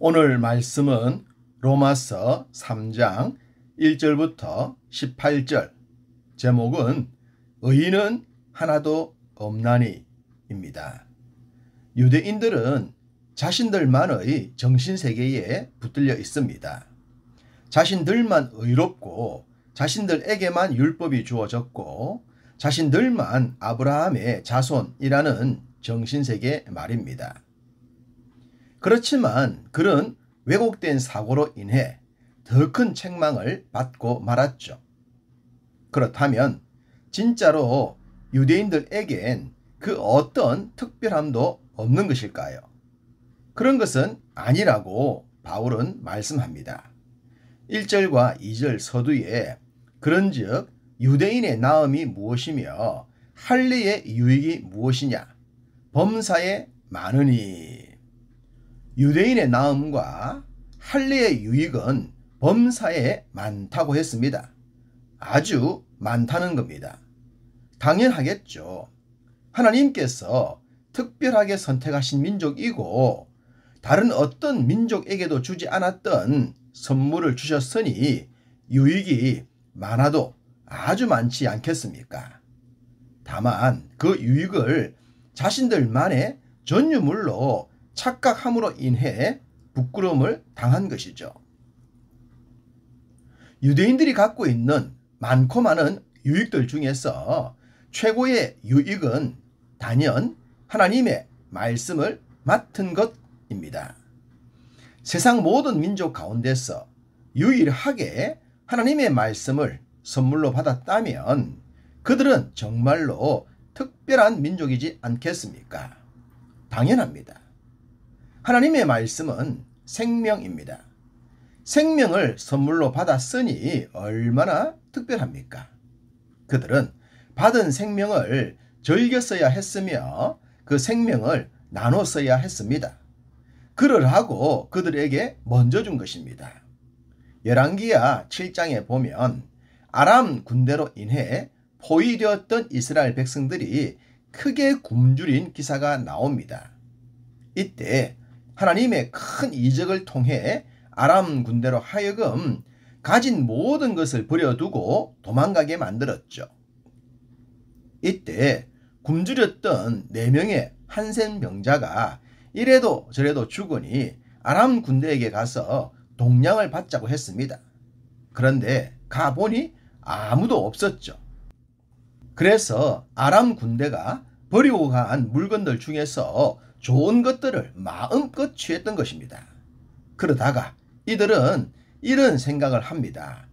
오늘 말씀은 로마서 3장 1절부터 18절, 제목은 의인은 하나도 없나니 입니다. 유대인들은 자신들만의 정신세계에 붙들려 있습니다. 자신들만 의롭고 자신들에게만 율법이 주어졌고 자신들만 아브라함의 자손이라는 정신세계 말입니다. 그렇지만 그런 왜곡된 사고로 인해 더 큰 책망을 받고 말았죠. 그렇다면 진짜로 유대인들에겐 그 어떤 특별함도 없는 것일까요? 그런 것은 아니라고 바울은 말씀합니다. 1절과 2절 서두에 그런즉 유대인의 나음이 무엇이며 할례의 유익이 무엇이냐? 범사에 많으니. 유대인의 나음과 할례의 유익은 범사에 많다고 했습니다. 아주 많다는 겁니다. 당연하겠죠. 하나님께서 특별하게 선택하신 민족이고 다른 어떤 민족에게도 주지 않았던 선물을 주셨으니 유익이 많아도 아주 많지 않겠습니까? 다만 그 유익을 자신들만의 전유물로 착각함으로 인해 부끄러움을 당한 것이죠. 유대인들이 갖고 있는 많고 많은 유익들 중에서 최고의 유익은 단연 하나님의 말씀을 맡은 것입니다. 세상 모든 민족 가운데서 유일하게 하나님의 말씀을 선물로 받았다면 그들은 정말로 특별한 민족이지 않겠습니까? 당연합니다. 하나님의 말씀은 생명입니다. 생명을 선물로 받았으니 얼마나 특별합니까? 그들은 받은 생명을 즐겨 써야 했으며 그 생명을 나눠 써야 했습니다. 그러라고 그들에게 먼저 준 것입니다. 열왕기야 7장에 보면 아람 군대로 인해 포위되었던 이스라엘 백성들이 크게 굶주린 기사가 나옵니다. 이때 하나님의 큰 이적을 통해 아람 군대로 하여금 가진 모든 것을 버려두고 도망가게 만들었죠. 이때 굶주렸던 4명의 한센 병자가 이래도 저래도 죽으니 아람 군대에게 가서 동량을 받자고 했습니다. 그런데 가보니 아무도 없었죠. 그래서 아람 군대가 버리고 간 물건들 중에서 좋은 것들을 마음껏 취했던 것입니다. 그러다가 이들은 이런 생각을 합니다.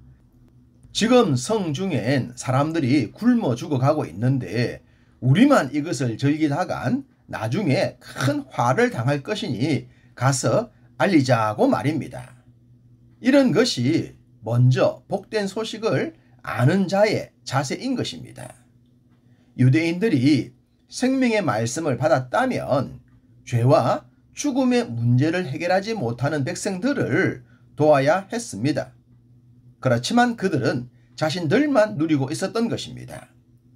지금 성중엔 사람들이 굶어 죽어가고 있는데 우리만 이것을 즐기다간 나중에 큰 화를 당할 것이니 가서 알리자고 말입니다. 이런 것이 먼저 복된 소식을 아는 자의 자세인 것입니다. 유대인들이 생명의 말씀을 받았다면 죄와 죽음의 문제를 해결하지 못하는 백성들을 도와야 했습니다. 그렇지만 그들은 자신들만 누리고 있었던 것입니다.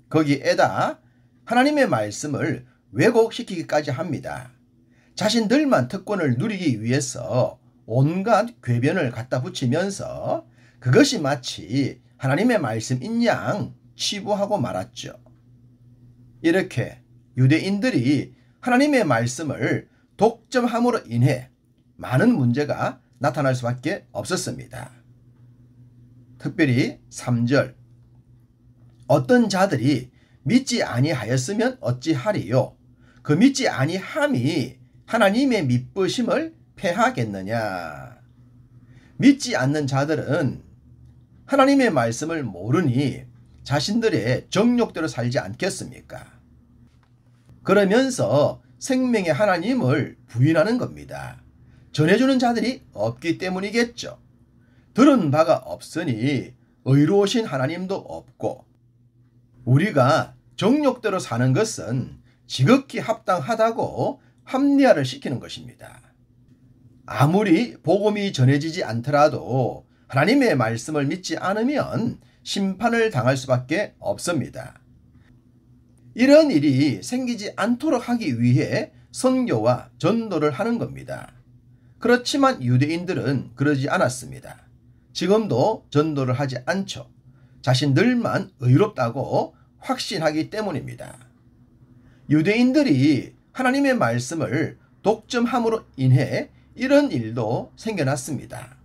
거기에다 하나님의 말씀을 왜곡시키기까지 합니다. 자신들만 특권을 누리기 위해서 온갖 궤변을 갖다 붙이면서 그것이 마치 하나님의 말씀인 양 치부하고 말았죠. 이렇게 유대인들이 하나님의 말씀을 독점함으로 인해 많은 문제가 나타날 수밖에 없었습니다. 특별히 3절 어떤 자들이 믿지 아니하였으면 어찌하리요? 그 믿지 아니함이 하나님의 미쁘심을 패하겠느냐? 믿지 않는 자들은 하나님의 말씀을 모르니 자신들의 정욕대로 살지 않겠습니까? 그러면서 생명의 하나님을 부인하는 겁니다. 전해주는 자들이 없기 때문이겠죠. 들은 바가 없으니 의로우신 하나님도 없고 우리가 정욕대로 사는 것은 지극히 합당하다고 합리화를 시키는 것입니다. 아무리 복음이 전해지지 않더라도 하나님의 말씀을 믿지 않으면 심판을 당할 수밖에 없습니다. 이런 일이 생기지 않도록 하기 위해 선교와 전도를 하는 겁니다. 그렇지만 유대인들은 그러지 않았습니다. 지금도 전도를 하지 않죠. 자신들만 의롭다고 확신하기 때문입니다. 유대인들이 하나님의 말씀을 독점함으로 인해 이런 일도 생겨났습니다.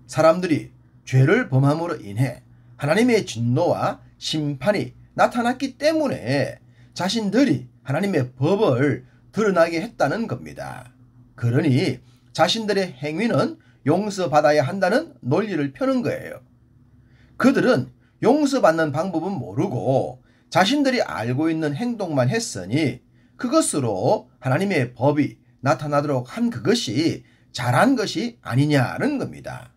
사람들이 죄를 범함으로 인해 하나님의 진노와 심판이 나타났기 때문에 자신들이 하나님의 법을 드러나게 했다는 겁니다. 그러니 자신들의 행위는 용서받아야 한다는 논리를 펴는 거예요. 그들은 용서받는 방법은 모르고 자신들이 알고 있는 행동만 했으니 그것으로 하나님의 법이 나타나도록 한 그것이 잘한 것이 아니냐는 겁니다.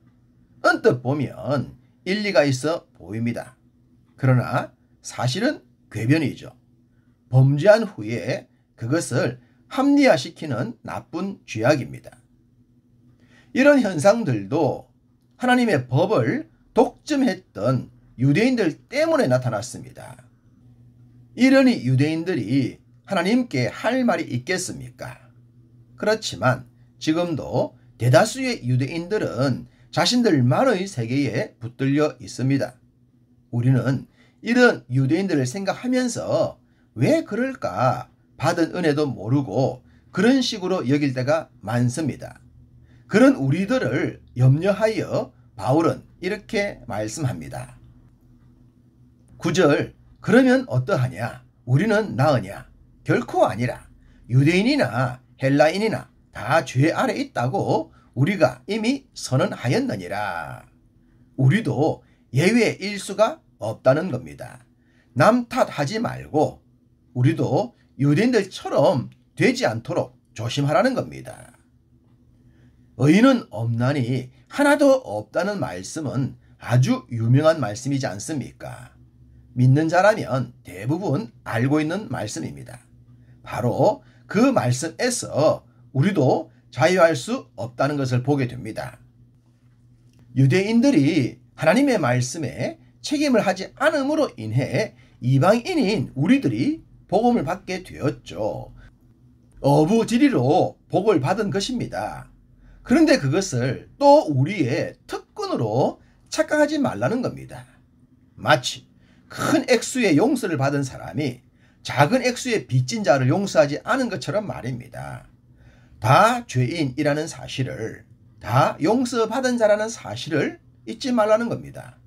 언뜻 보면 일리가 있어 보입니다. 그러나 사실은 궤변이죠. 범죄한 후에 그것을 합리화시키는 나쁜 죄악입니다. 이런 현상들도 하나님의 법을 독점했던 유대인들 때문에 나타났습니다. 이러니 유대인들이 하나님께 할 말이 있겠습니까? 그렇지만 지금도 대다수의 유대인들은 자신들만의 세계에 붙들려 있습니다. 우리는 이런 유대인들을 생각하면서 왜 그럴까 받은 은혜도 모르고 그런 식으로 여길 때가 많습니다. 그런 우리들을 염려하여 바울은 이렇게 말씀합니다. 9절 그러면 어떠하냐? 우리는 나으냐? 결코 아니라 유대인이나 헬라인이나 다 죄 아래 있다고 우리가 이미 선언하였느니라. 우리도 예외일 수가 없다는 겁니다. 남 탓하지 말고 우리도 유대인들처럼 되지 않도록 조심하라는 겁니다. 의인은 없나니 하나도 없다는 말씀은 아주 유명한 말씀이지 않습니까? 믿는 자라면 대부분 알고 있는 말씀입니다. 바로 그 말씀에서 우리도 자유할 수 없다는 것을 보게 됩니다. 유대인들이 하나님의 말씀에 책임을 하지 않음으로 인해 이방인인 우리들이 복음을 받게 되었죠. 어부지리로 복을 받은 것입니다. 그런데 그것을 또 우리의 특권으로 착각하지 말라는 겁니다. 마치 큰 액수의 용서를 받은 사람이 작은 액수의 빚진 자를 용서하지 않은 것처럼 말입니다. 다 죄인이라는 사실을, 다 용서받은 자라는 사실을 잊지 말라는 겁니다.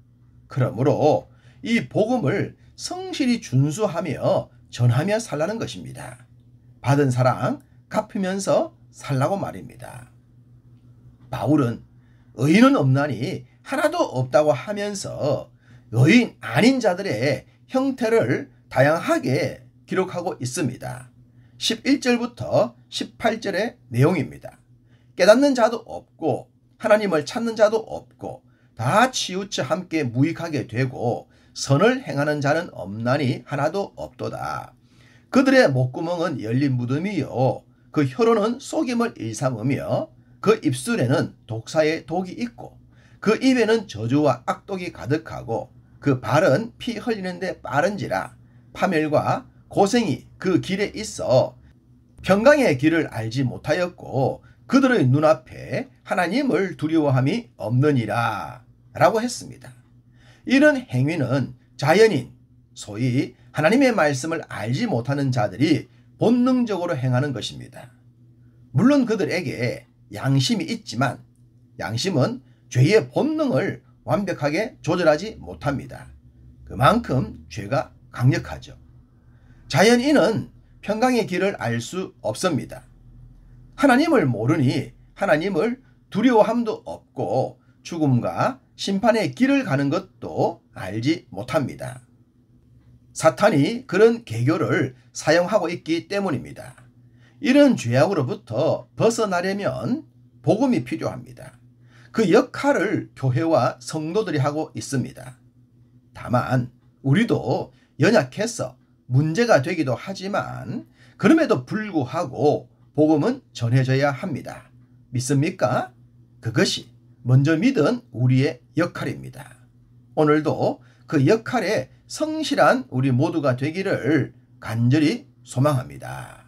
그러므로 이 복음을 성실히 준수하며 전하며 살라는 것입니다. 받은 사랑 갚으면서 살라고 말입니다. 바울은 의인은 없나니 하나도 없다고 하면서 의인 아닌 자들의 형태를 다양하게 기록하고 있습니다. 11절부터 18절의 내용입니다. 깨닫는 자도 없고 하나님을 찾는 자도 없고 다 치우쳐 함께 무익하게 되고 선을 행하는 자는 없나니 하나도 없도다. 그들의 목구멍은 열린 무덤이요 그 혀로는 속임을 일삼으며 그 입술에는 독사의 독이 있고 그 입에는 저주와 악독이 가득하고 그 발은 피 흘리는데 빠른지라. 파멸과 고생이 그 길에 있어 평강의 길을 알지 못하였고 그들의 눈앞에 하나님을 두려워함이 없느니라 라고 했습니다. 이런 행위는 자연인, 소위 하나님의 말씀을 알지 못하는 자들이 본능적으로 행하는 것입니다. 물론 그들에게 양심이 있지만 양심은 죄의 본능을 완벽하게 조절하지 못합니다. 그만큼 죄가 강력하죠. 자연인은 평강의 길을 알 수 없습니다. 하나님을 모르니 하나님을 두려워함도 없고 죽음과 심판의 길을 가는 것도 알지 못합니다. 사탄이 그런 계교를 사용하고 있기 때문입니다. 이런 죄악으로부터 벗어나려면 복음이 필요합니다. 그 역할을 교회와 성도들이 하고 있습니다. 다만 우리도 연약해서 문제가 되기도 하지만 그럼에도 불구하고 복음은 전해져야 합니다. 믿습니까? 그것이 먼저 믿은 우리의 역할입니다. 오늘도 그 역할에 성실한 우리 모두가 되기를 간절히 소망합니다.